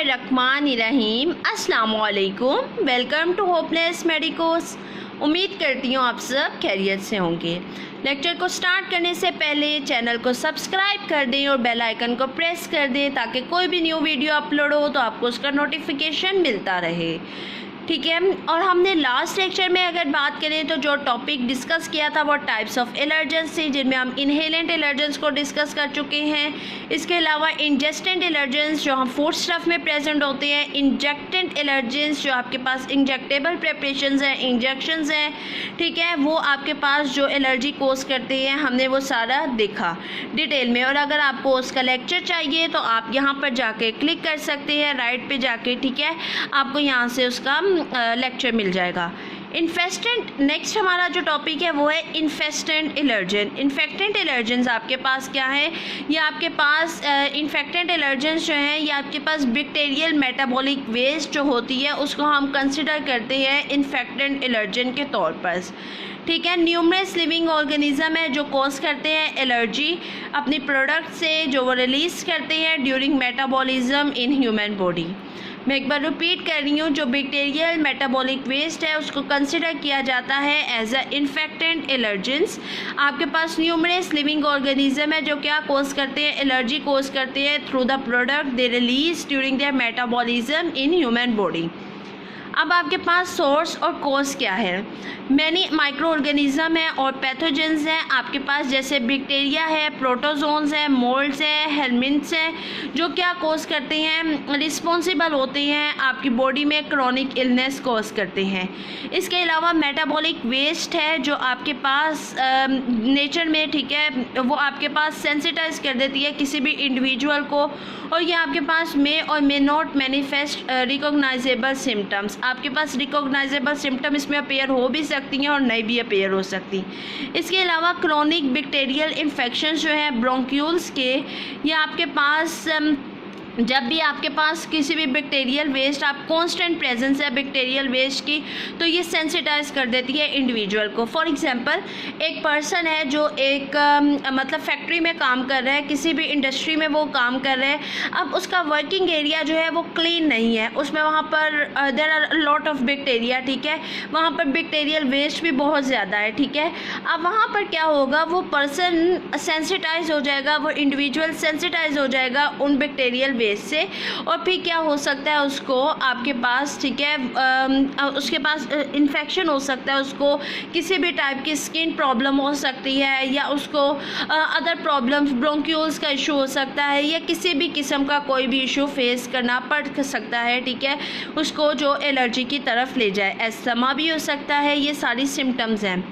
बिस्मिल्लाहिर्रहमानिर्रहीम। अस्सलामुअलैकुम। Welcome to hopeless medicos. उम्मीद करती हूँ आप सब खैरियत से होंगे। लेक्चर को स्टार्ट करने से पहले चैनल को सब्सक्राइब कर दें और बेल आइकन को प्रेस कर दें ताकि कोई भी न्यू वीडियो अपलोड हो तो आपको उसका नोटिफिकेशन मिलता रहे, ठीक है। और हमने लास्ट लेक्चर में अगर बात करें तो जो टॉपिक डिस्कस किया था वो टाइप्स ऑफ एलर्जेंस थी, जिनमें हम इनहेलेंट एलर्जेंस को डिस्कस कर चुके हैं। इसके अलावा इंजेस्टेंट एलर्जेंस जो हम फूड स्टफ में प्रेजेंट होते हैं, इंजेक्टेंट एलर्जेंस जो आपके पास इंजेक्टेबल प्रेपरेशंस हैं, इंजेक्शंस हैं, ठीक है, वो आपके पास जो एलर्जी कोज करते हैं, हमने वो सारा देखा डिटेल में। और अगर आपको उसका लेक्चर चाहिए तो आप यहाँ पर जाके क्लिक कर सकते हैं, राइट पे जाके, ठीक है, आपको यहाँ से उसका लेक्चर मिल जाएगा। इन्फेस्टेंट नेक्स्ट हमारा जो टॉपिक है वो है इन्फेस्टेंट एलर्जन। इन्फेक्टेंट एलर्जेंस आपके पास क्या है, ये आपके पास इन्फेक्टेंट एलर्जेंस जो हैं ये आपके पास बैक्टीरियल मेटाबॉलिक वेस्ट जो होती है उसको हम कंसिडर करते हैं इन्फेक्टेंट एलर्जन के तौर पर, ठीक है। न्यूमरस लिविंग ऑर्गेनिज्म है जो कॉज करते हैं एलर्जी अपनी प्रोडक्ट से, जो वो रिलीज करते हैं during metabolism in human body. मैं एक बार रिपीट कर रही हूँ, जो बैक्टीरियल मेटाबॉलिक वेस्ट है उसको कंसिडर किया जाता है एज अ इन्फेक्टेंट एलर्जेंस। आपके पास न्यूमरस लिविंग ऑर्गेनिज्म है जो क्या कोज करते हैं, एलर्जी कोज करते हैं through the product they release during their metabolism in human body. अब आपके पास सोर्स और कोज क्या है, मैनी माइक्रो ऑर्गेनिज्म है और पैथोजेंस हैं आपके पास, जैसे बैक्टीरिया है, प्रोटोजोन्स हैं, मोल्ड्स हैं, हेलमिंथ्स हैं, जो क्या कोज करते हैं, रिस्पॉन्सिबल होते हैं आपकी बॉडी में क्रॉनिक इलनेस कोज करते हैं। इसके अलावा मेटाबॉलिक वेस्ट है जो आपके पास नेचर में, ठीक है, वो आपके पास सेंसिटाइज कर देती है किसी भी इंडिविजुअल को, और ये आपके पास मे और may not manifest recognisable symptoms. आपके पास रिकॉग्नाइजेबल सिम्टम इसमें अपेयर हो भी सकती हैं और नहीं भी अपेयर हो सकती। इसके अलावा क्रोनिक बैक्टीरियल इन्फेक्शन जो है ब्रोंक्यूल्स के, ये आपके पास जब भी आपके पास किसी भी बैक्टीरियल वेस्ट आप कांस्टेंट प्रेजेंस है बैक्टीरियल वेस्ट की, तो ये सेंसिटाइज कर देती है इंडिविजुअल को। फॉर एग्जांपल एक पर्सन है जो एक मतलब फैक्ट्री में काम कर रहा है, किसी भी इंडस्ट्री में वो काम कर रहे हैं, अब उसका वर्किंग एरिया जो है वो क्लीन नहीं है, उसमें वहाँ पर there are lot of bacteria, ठीक है, वहाँ पर बैक्टीरियल वेस्ट भी बहुत ज़्यादा है, ठीक है। अब वहाँ पर क्या होगा, वो पर्सन सेंसिटाइज हो जाएगा, वो इंडिविजुअल सेंसिटाइज हो जाएगा उन बैक्टीरियल से, और फिर क्या हो सकता है उसको आपके पास, ठीक है, उसके पास इन्फेक्शन हो सकता है, उसको किसी भी टाइप की स्किन प्रॉब्लम हो सकती है, या उसको अदर प्रॉब्लम्स ब्रोंक्यूल्स का इशू हो सकता है, या किसी भी किस्म का कोई भी इशू फेस करना पड़ सकता है, ठीक है, उसको जो एलर्जी की तरफ ले जाए। एस्थमा भी हो सकता है, ये सारी सिम्टम्स हैं।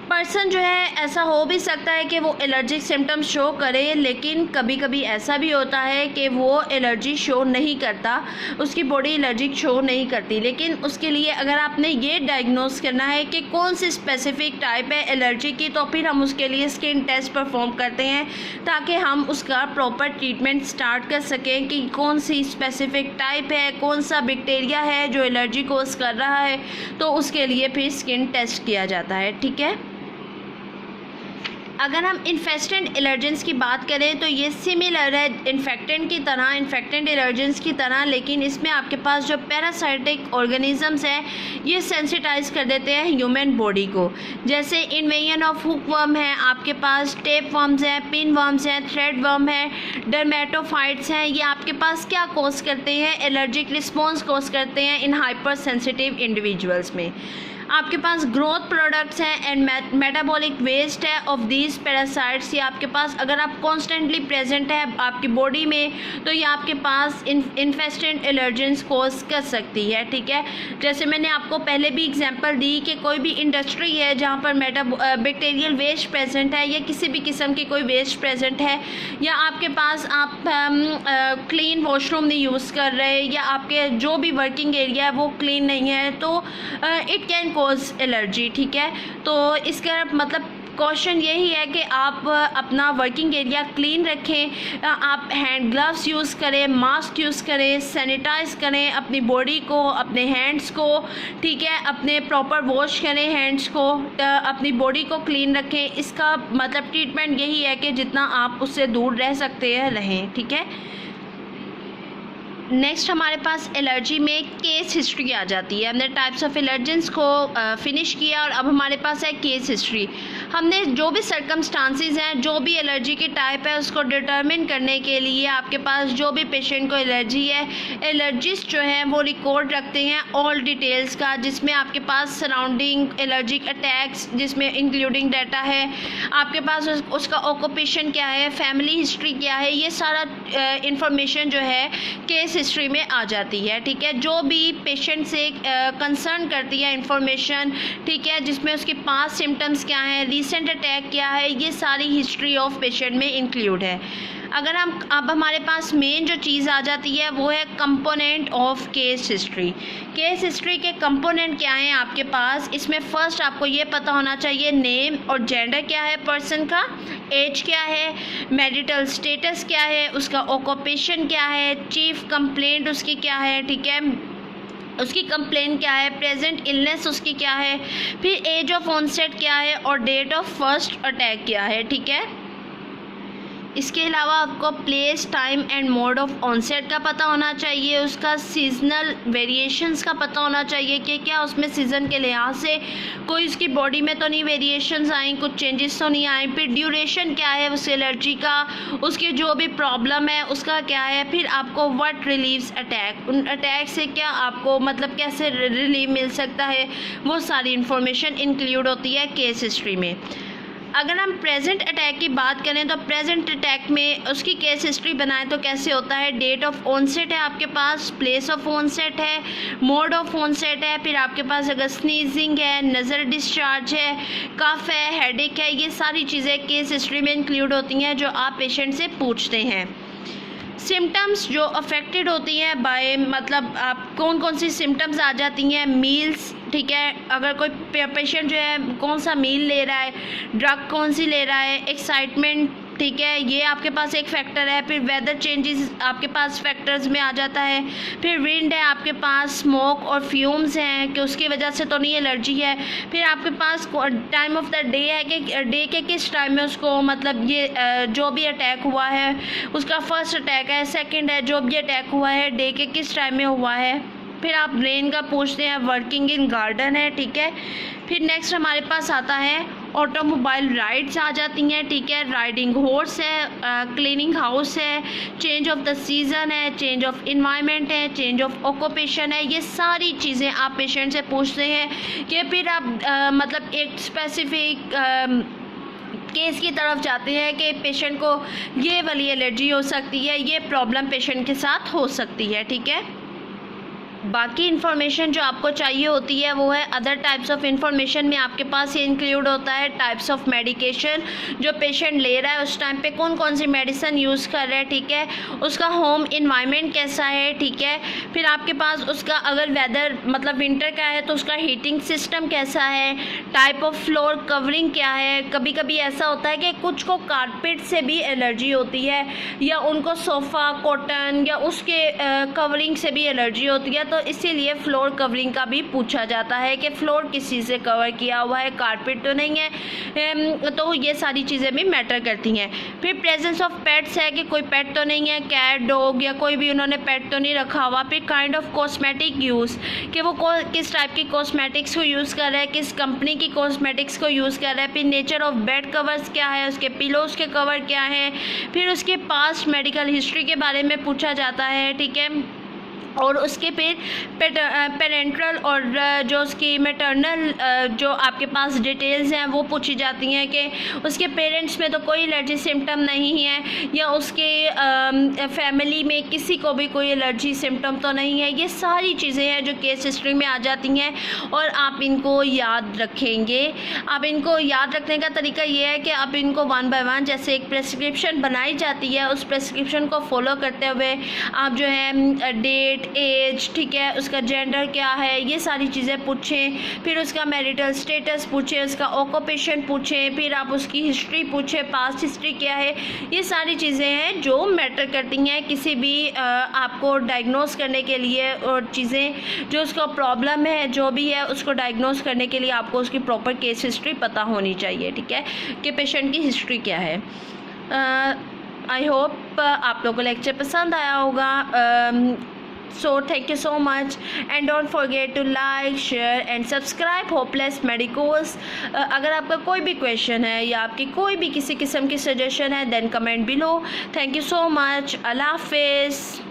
पर्सन जो है ऐसा हो भी सकता है कि वो एलर्जिक सिम्टम्स शो करे, लेकिन कभी कभी ऐसा भी होता है कि वो एलर्जी शो नहीं करता, उसकी बॉडी एलर्जिक शो नहीं करती, लेकिन उसके लिए अगर आपने ये डायग्नोस करना है कि कौन सी स्पेसिफिक टाइप है एलर्जी की, तो फिर हम उसके लिए स्किन टेस्ट परफॉर्म करते हैं ताकि हम उसका प्रॉपर ट्रीटमेंट स्टार्ट कर सकें कि कौन सी स्पेसिफिक टाइप है, कौन सा बैक्टीरिया है जो एलर्जी कोज कर रहा है, तो उसके लिए फिर स्किन टेस्ट किया जाता है, ठीक है। अगर हम इन्फेस्टेंट एलर्जेंस की बात करें तो ये सिमिलर है इन्फेक्टेंट की तरह, इन्फेक्टेंट एलर्जेंस की तरह, लेकिन इसमें आपके पास जो पैरासाइटिक ऑर्गेनिजम्स हैं ये सेंसिटाइज कर देते हैं ह्यूमन बॉडी को। जैसे इन्वेजन ऑफ हुकवर्म है, आपके पास टेप वर्म्स हैं, पिन वर्म्स हैं, थ्रेड वर्म है, डर्मेटोफाइट्स हैं, ये आपके पास क्या कोज करते हैं, एलर्जिक रिस्पॉन्स कोज करते हैं इन हाइपर सेंसिटिव इंडिविजुअल्स में। आपके पास ग्रोथ प्रोडक्ट्स हैं एंड मेटाबॉलिक वेस्ट है ऑफ दीज पैरासाइट्स, ये आपके पास अगर आप कॉन्स्टेंटली प्रेजेंट है आपकी बॉडी में तो ये आपके पास इन्फेस्टेंट एलर्जेंस कोज कर सकती है, ठीक है। जैसे मैंने आपको पहले भी एग्जांपल दी कि कोई भी इंडस्ट्री है जहाँ पर बैक्टीरियल वेस्ट प्रेजेंट है, या किसी भी किस्म की कोई वेस्ट प्रेजेंट है, या आपके पास आप क्लीन वॉशरूम नहीं यूज़ कर रहे, या आपके जो भी वर्किंग एरिया है वो क्लीन नहीं है, तो इट कैन कोज एलर्जी, ठीक है। तो इसका मतलब क्वेश्चन यही है कि आप अपना वर्किंग एरिया क्लीन रखें, आप हैंड ग्लव्स यूज़ करें, मास्क यूज़ करें, सैनिटाइज करें अपनी बॉडी को, अपने हैंड्स को, ठीक है, अपने प्रॉपर वॉश करें हैंड्स को, अपनी बॉडी को क्लीन रखें। इसका मतलब ट्रीटमेंट यही है कि जितना आप उससे दूर रह सकते हैं रहें, ठीक है। नेक्स्ट हमारे पास एलर्जी में केस हिस्ट्री आ जाती है। हमने टाइप्स ऑफ एलर्जेंस को फिनिश किया और अब हमारे पास है केस हिस्ट्री। हमने जो भी सर्कमस्टांसेस हैं, जो भी एलर्जी की टाइप है, उसको डिटरमिन करने के लिए आपके पास जो भी पेशेंट को एलर्जी है, एलर्जिस्ट जो हैं वो रिकॉर्ड रखते हैं ऑल डिटेल्स का, जिसमें आपके पास सराउंडिंग एलर्जिक अटैक्स जिसमें इंक्लूडिंग डाटा है, आपके पास उसका ऑक्यूपेशन क्या है, फैमिली हिस्ट्री क्या है, ये सारा इंफॉर्मेशन जो है केस हिस्ट्री में आ जाती है। ठीक है, जो भी पेशेंट से कंसर्न करती है इंफॉर्मेशन, ठीक है, जिसमें उसके पास सिम्टम्स क्या हैं, रीसेंट अटैक क्या है, ये सारी हिस्ट्री ऑफ पेशेंट में इंक्लूड है। अगर हम अब हमारे पास मेन जो चीज़ आ जाती है वो है component of case history. Case history के कंपोनेंट क्या हैं आपके पास? इसमें फर्स्ट आपको ये पता होना चाहिए नेम और जेंडर क्या है पर्सन का, एज क्या है, मैरिटल स्टेटस क्या है, उसका ऑक्यूपेशन क्या है, चीफ कंप्लेंट उसकी क्या है, ठीक है, उसकी कंप्लेन क्या है, प्रेजेंट इलनेस उसकी क्या है, फिर एज ऑफ ऑनसेट क्या है और डेट ऑफ फर्स्ट अटैक क्या है। ठीक है, इसके अलावा आपको place, time and mode of onset का पता होना चाहिए, उसका सीजनल वेरिएशंस का पता होना चाहिए कि क्या उसमें सीज़न के लिहाज से कोई उसकी बॉडी में तो नहीं वेरिएशंस आई, कुछ चेंजेस तो नहीं आए, फिर ड्यूरेशन क्या है उस एलर्जी का, उसकी जो भी प्रॉब्लम है उसका क्या है, फिर आपको व्हाट रिलीव्स अटैक, उन अटैक से क्या आपको मतलब कैसे रिलीव मिल सकता है, वो सारी इंफॉर्मेशन इंक्लूड होती है केस हिस्ट्री में। अगर हम प्रेजेंट अटैक की बात करें तो प्रेजेंट अटैक में उसकी केस हिस्ट्री बनाएं तो कैसे होता है, डेट ऑफ ऑनसेट है आपके पास, प्लेस ऑफ ऑनसेट है, मोड ऑफ ऑनसेट है, फिर आपके पास अगर स्नीजिंग है, नज़र डिस्चार्ज है, कफ है, हेडेक है, ये सारी चीज़ें केस हिस्ट्री में इंक्लूड होती हैं जो आप पेशेंट से पूछते हैं। सिम्टम्स जो अफेक्टेड होती हैं बाय मतलब आप कौन कौन सी सिम्टम्स आ जाती हैं, मील्स, ठीक है, अगर कोई पेशेंट जो है कौन सा मील ले रहा है, ड्रग कौन सी ले रहा है, एक्साइटमेंट, ठीक है, ये आपके पास एक फैक्टर है, फिर वेदर चेंजेस आपके पास फैक्टर्स में आ जाता है, फिर विंड है आपके पास, स्मोक और फ्यूम्स हैं कि उसकी वजह से तो नहीं एलर्जी है, फिर आपके पास टाइम ऑफ द डे है कि डे के किस टाइम में उसको मतलब ये जो भी अटैक हुआ है उसका फर्स्ट अटैक है, सेकंड है जो भी अटैक हुआ है डे के किस टाइम में हुआ है, फिर आप ब्रेन का पूछते हैं, वर्किंग इन गार्डन है, ठीक है, फिर नेक्स्ट हमारे पास आता है ऑटोमोबाइल राइड्स आ जाती हैं, ठीक है, राइडिंग हॉर्स है, क्लीनिंग हाउस है, चेंज ऑफ द सीज़न है, चेंज ऑफ इन्वायरमेंट है, चेंज ऑफ ऑक्यूपेशन है, ये सारी चीज़ें आप पेशेंट से पूछते हैं कि फिर आप मतलब एक स्पेसिफिक केस की तरफ जाते हैं कि पेशेंट को ये वाली एलर्जी हो सकती है, ये प्रॉब्लम पेशेंट के साथ हो सकती है। ठीक है, बाकी इन्फॉर्मेशन जो आपको चाहिए होती है वो है अदर टाइप्स ऑफ इन्फॉर्मेशन में आपके पास ये इंक्लूड होता है टाइप्स ऑफ मेडिकेशन जो पेशेंट ले रहा है उस टाइम पे कौन कौन सी मेडिसिन यूज़ कर रहा है, ठीक है, उसका होम इन्वायरमेंट कैसा है, ठीक है, फिर आपके पास उसका अगर वेदर मतलब विंटर का है तो उसका हीटिंग सिस्टम कैसा है, टाइप ऑफ फ्लोर कवरिंग क्या है, कभी कभी ऐसा होता है कि कुछ को कारपेट से भी एलर्जी होती है या उनको सोफ़ा कॉटन या उसके कवरिंग से भी एलर्जी होती है, तो इसीलिए फ्लोर कवरिंग का भी पूछा जाता है कि फ्लोर किस चीज़ से कवर किया हुआ है, कारपेट तो नहीं है, तो ये सारी चीज़ें भी मैटर करती हैं। फिर प्रेजेंस ऑफ पेट्स है कि कोई पेट तो नहीं है, कैट डॉग या कोई भी उन्होंने पेट तो नहीं रखा हुआ, फिर काइंड ऑफ कॉस्मेटिक यूज़ कि वो किस टाइप की कॉस्मेटिक्स को यूज़ कर रहा है, किस कंपनी की कॉस्मेटिक्स को यूज़ कर रहा है, फिर नेचर ऑफ बेड कवर्स क्या है, उसके पिलोज के कवर क्या है, फिर उसके पास्ट मेडिकल हिस्ट्री के बारे में पूछा जाता है, ठीक है, और उसके फिर पेरेंट्रल और जो उसकी मैटरनल जो आपके पास डिटेल्स हैं वो पूछी जाती हैं कि उसके पेरेंट्स में तो कोई एलर्जी सिम्टम नहीं है या उसके फैमिली में किसी को भी कोई एलर्जी सिम्टम तो नहीं है। ये सारी चीज़ें हैं जो केस हिस्ट्री में आ जाती हैं और आप इनको याद रखेंगे। आप इनको याद रखने का तरीका ये है कि आप इनको वन बाय वन जैसे एक प्रेस्क्रिप्शन बनाई जाती है उस प्रेस्क्रिप्शन को फॉलो करते हुए आप जो है डेट, एज, ठीक है, उसका जेंडर क्या है, ये सारी चीज़ें पूछें, फिर उसका मैरिटल स्टेटस पूछें, उसका ऑक्यूपेशन पूछें, फिर आप उसकी हिस्ट्री पूछें, पास्ट हिस्ट्री क्या है। ये सारी चीज़ें हैं जो मैटर करती हैं किसी भी आपको डायग्नोस करने के लिए, और चीज़ें जो उसका प्रॉब्लम है जो भी है उसको डायग्नोस करने के लिए आपको उसकी प्रॉपर केस हिस्ट्री पता होनी चाहिए, ठीक है, कि पेशेंट की हिस्ट्री क्या है। आई होप आप लोगों को लेक्चर पसंद आया होगा। So thank you so much, and don't forget to like, share and subscribe Hopeless Medicos. अगर आपका कोई भी क्वेश्चन है या आपकी कोई भी किसी किस्म की सजेशन है, then comment below. Thank you so much. अल्लाह हाफिज़.